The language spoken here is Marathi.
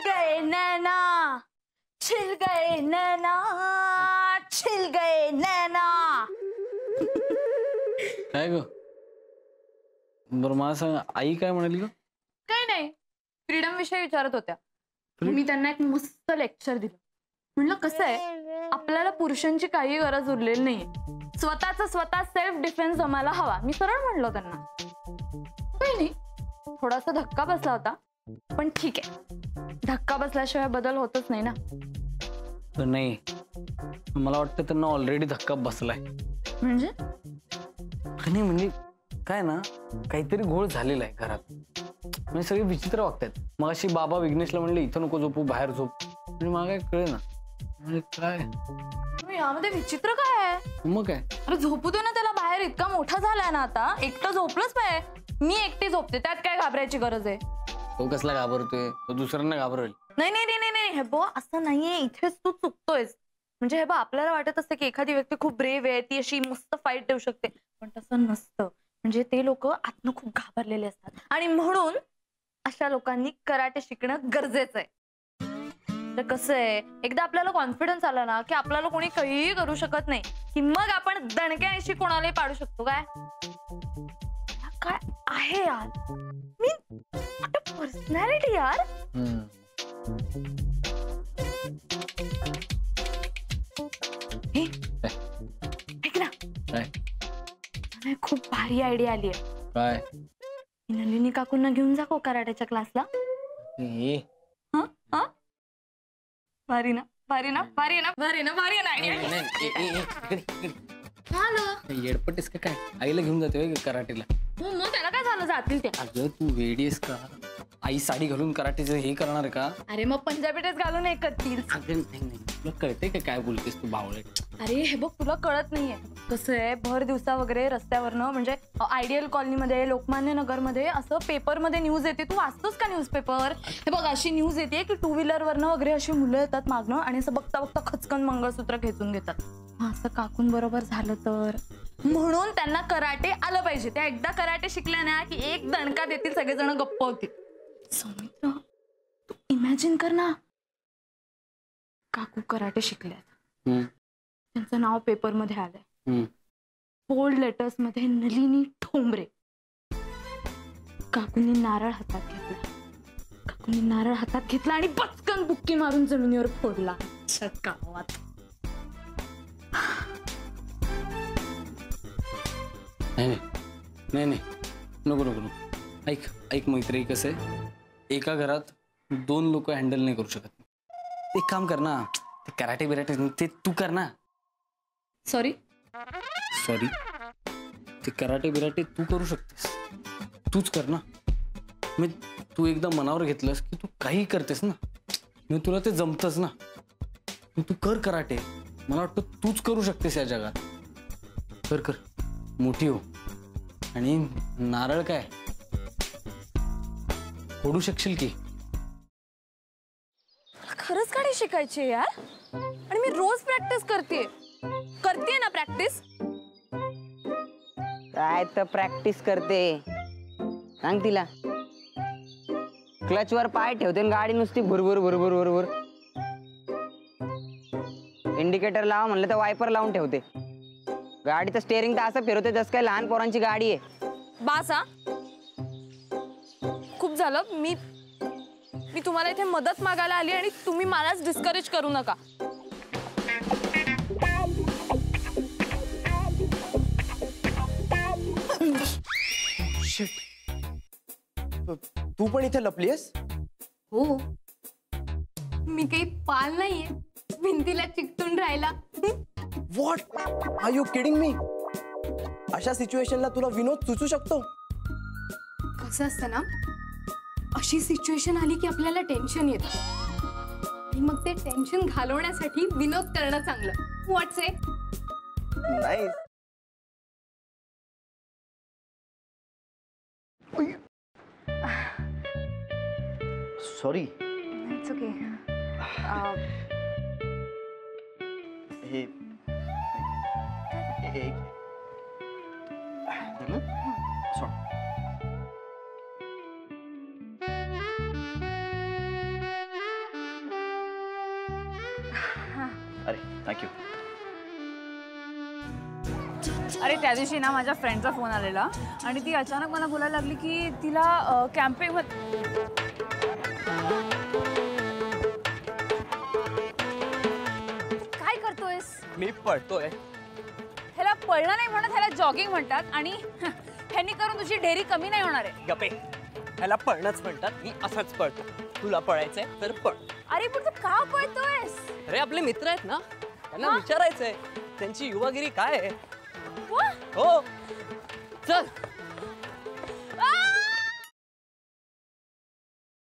गए नैना, छिल गए नैना, छिल गए नैना. काय ग? बरं मला सांग, आई काय म्हणाली ग? काय नाही, फ्रीडम विषयी विचारत होत्या. मी त्यांना एक मस्त लेक्चर दिलं. म्हणलं कसं आहे, आपल्याला पुरुषांची काही गरज उरलेली नाहीये. स्वतः सेल्फ डिफेन्स जमायला हवा. मी सरळ म्हणलो त्यांना. काही नाही, थोडासा धक्का बसला होता, पण ठीक आहे. धक्का बसल्याशिवाय बदल होतच नाही ना. नाही, मला वाटतं त्यांना ऑलरेडी धक्का बसलाय. म्हणजे नाही म्हणजे काय ना, काहीतरी घोळ झालेला आहे घरात. म्हणजे सगळे विचित्र वागतात. मग अशी बाबा विघ्नेशला म्हणले इथं नको झोपू, बाहेर झोप. आणि मला काय कळे ना, म्हणजे काय यामध्ये विचित्र काय आहे? मग काय, अरे झोपू दे ना त्याला बाहेर. इतका मोठा झालाय ना आता, एकटं झोपलंच पाहिजे. मी एकटी झोपते, त्यात काय घाबरायची गरज आहे? तो कसला घाबरतोय? तो दुसऱ्यांना घाबरेल. नाही नाही नाही नाही, हे बो असं नाहीये. इथेच तू चुकतोयस. म्हणजे हे बा, आपल्याला वाटत असतं की एखादी व्यक्ती खूप ब्रेव आहे, ती अशी मस्त फाईट देऊ शकते, पण तसं नसतं. म्हणजे ते लोक आतनं खूप घाबरलेले असतात, आणि म्हणून अशा लोकांनी कराटे शिकणं गरजेचं आहे. तर कसं आहे, एकदा आपल्याला कॉन्फिडन्स आला ना की आपल्याला कोणी काहीही करू शकत नाही, की मग आपण दणक्याशी कोणालाही पाडू शकतो. काय काय आहे यार, मी पर्सनॅलिटी यार. ऐक ना, मला खूप भारी आयडिया आली आहे. काय? नलिनी काकूंना घेऊन जा को कराटेच्या क्लासला. भारी ना, भारी ना, भारी ना, भारी ना, भारी ना. हॅलो, येडपटेस का काय? आईला घेऊन जाते कराटेला? हो, मग त्याला काय झालं, जातील ते. अगं तू वेडीस का? आई साडी घालून कराटेचं हे करणार आहे का? अरे मग पंजाबी ड्रेस घालून एक करतील. तुला कळते का काय बोलतेस तू बावळट? अरे हे बघ, तुला कळत नाहीये. कसं आहे, भर दिवसा वगैरे रस्त्यावरनं, म्हणजे आयडियल कॉलनीमध्ये, लोकमान्य नगरमध्ये असं पेपरमध्ये न्यूज येते. तू वाचतोस का न्यूजपेपर? हे बघ, अशी न्यूज येते की 2 व्हीलरवरनं वगैरे अशी मुलं येतात मागणं, आणि असं बघता बघता खचकन मंगळसूत्र खेचून घेतात. असं काकूंबरोबर झालं तर? म्हणून त्यांना कराटे आलं पाहिजे. त्या एकदा कराटे शिकल्या ना की एक दणका देतील, सगळेजण गप्प होतील. सौमित्र, तू इमॅजिन कर ना, काकू कराटे शिकल्यात, त्यांचं नाव पेपरमध्ये आलंय, बोल्ड लेटर्स मध्ये नलिनी ठोंबरे. काकूंनी नारळ हातात घेतला आणि पटकन बुक्की मारून जमिनीवर फोडला. गावात नाही नको नको नको. ऐक मैत्री, कसं आहे, एका घरात 2 लोक हँडल नाही करू शकत. एक काम कर ना, ते कराटे बिराटे ते तू कर ना. सॉरी, ते कराटे बिराटे तू करू शकतेस, तूच कर ना. मी तू एकदा मनावर घेतलंस की तू काही करतेस ना, मी तुला ते जमतच ना. तू कर कराटे. मला वाटतं तूच करू शकतेस या जगात. कर मोठी हो. आणि नारळ काय फोडू शकशील की? खरंच गाडी शिकायची यार, आणि मी रोज प्रॅक्टिस करते ना. प्रॅक्टिस काय तर प्रॅक्टिस करते, सांग तिला. क्लचवर पाय ठेवते आणि गाडी नुसती भुरभुर. इंडिकेटर लावा म्हणलं तर वायपर लावून ठेवते. गाडीचं स्टेअरिंग तर असं फिरवते जसं काय लहान पोरांची गाडी आहे. बास हा, खूप झालं. मी तुम्हाला इथे मदत मागायला आली आणि तुम्ही मलाच डिस्करेज करू नका. तू पण इथे लपलीयस? हो, मी काही पाल नाहीये भिंतीला चिकटून राहिला. What are you kidding me? अशा सिच्युएशनला तुला विनोद सुचू शकतो? कसं असतं ना, अशी सिच्युएशन आली की आपल्याला टेन्शन येतं, आणि मग ते टेन्शन घालवण्यासाठी विनोद करणं चांगलं. व्हॉट्स इट? नाही, सॉरी. It's okay. हे थँक्यू. अरे त्या दिवशी ना माझ्या फ्रेंडचा फोन आलेला आणि ती अचानक मला बोलायला लागली की तिला कॅम्पिंग काय करतोयस? मी पळतोय. ह्याला पळणं नाही म्हणत, ह्याला जॉगिंग म्हणतात आणि ह्यांनी करून तुझी ढेरी कमी नाही होणार आहे. गपे, ह्याला पळणंच म्हणतात. मी असाच पळतो. तुला पळायचंय तर पळ. अरे पण तू का पळतोयस? अरे आपले मित्र आहेत ना, त्यांना विचारायचंय त्यांची युवागिरी काय आहे. वा, हो चल.